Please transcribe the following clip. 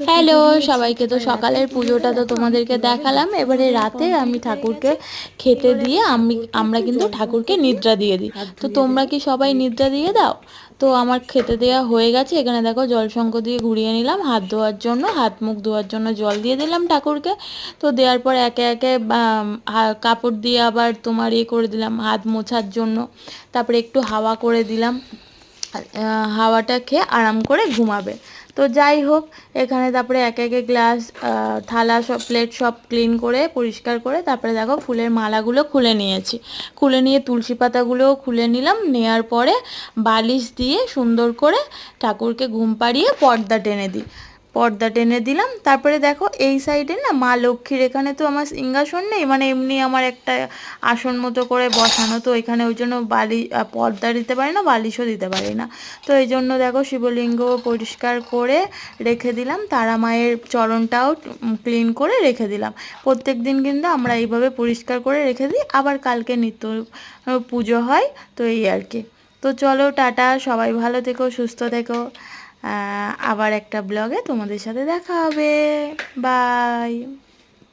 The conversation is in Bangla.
হ্যালো সবাইকে, তো সকালের পুজোটা তো তোমাদেরকে দেখালাম। এবারে রাতে আমি ঠাকুরকে খেতে দিয়ে আমরা কিন্তু ঠাকুরকে নিদ্রা দিয়ে দিই। তো তোমরা কি সবাই নিদ্রা দিয়ে দাও? তো আমার খেতে দেওয়া হয়ে গেছে। এখানে দেখো জলশঙ্খ দিয়ে ঘুরিয়ে নিলাম হাত ধোয়ার জন্য, হাত মুখ ধোয়ার জন্য জল দিয়ে দিলাম ঠাকুরকে। তো দেওয়ার পর একে একে কাপড় দিয়ে আবার তোমার করে দিলাম হাত মোছার জন্য। তারপরে একটু হাওয়া করে দিলাম, হাওয়াটা খেয়ে আরাম করে ঘুমাবে। তো যাই হোক, এখানে তারপরে একে একে গ্লাস থালা সব প্লেট সব ক্লিন করে পরিষ্কার করে তারপরে দেখো ফুলের মালাগুলো খুলে নিয়েছি। খুলে নিয়ে তুলসী পাতাগুলোও খুলে নিলাম। নেওয়ার পরে বালিশ দিয়ে সুন্দর করে ঠাকুরকে ঘুম পাড়িয়ে পর্দা টেনে দিলাম। তারপরে দেখো এই সাইডে না মা লক্ষ্মীর এখানে তো আমার সিংহাসন নেই, মানে এমনি আমার একটা আসন মতো করে বসানো। তো এখানে ওই জন্য পর্দা দিতে পারি না, বালিশও দিতে পারি না। তো এই জন্য দেখো শিবলিঙ্গ পরিষ্কার করে রেখে দিলাম, তারা মায়ের চরণটাও ক্লিন করে রেখে দিলাম। প্রত্যেক দিন কিন্তু আমরা এইভাবে পরিষ্কার করে রেখে দিই, আবার কালকে নিত্য পুজো হয়। তো এই আর কি। তো চলো টাটা, সবাই ভালো থেকো, সুস্থ থেকো। আবার একটা ব্লগে তোমাদের সাথে দেখা হবে। বাই।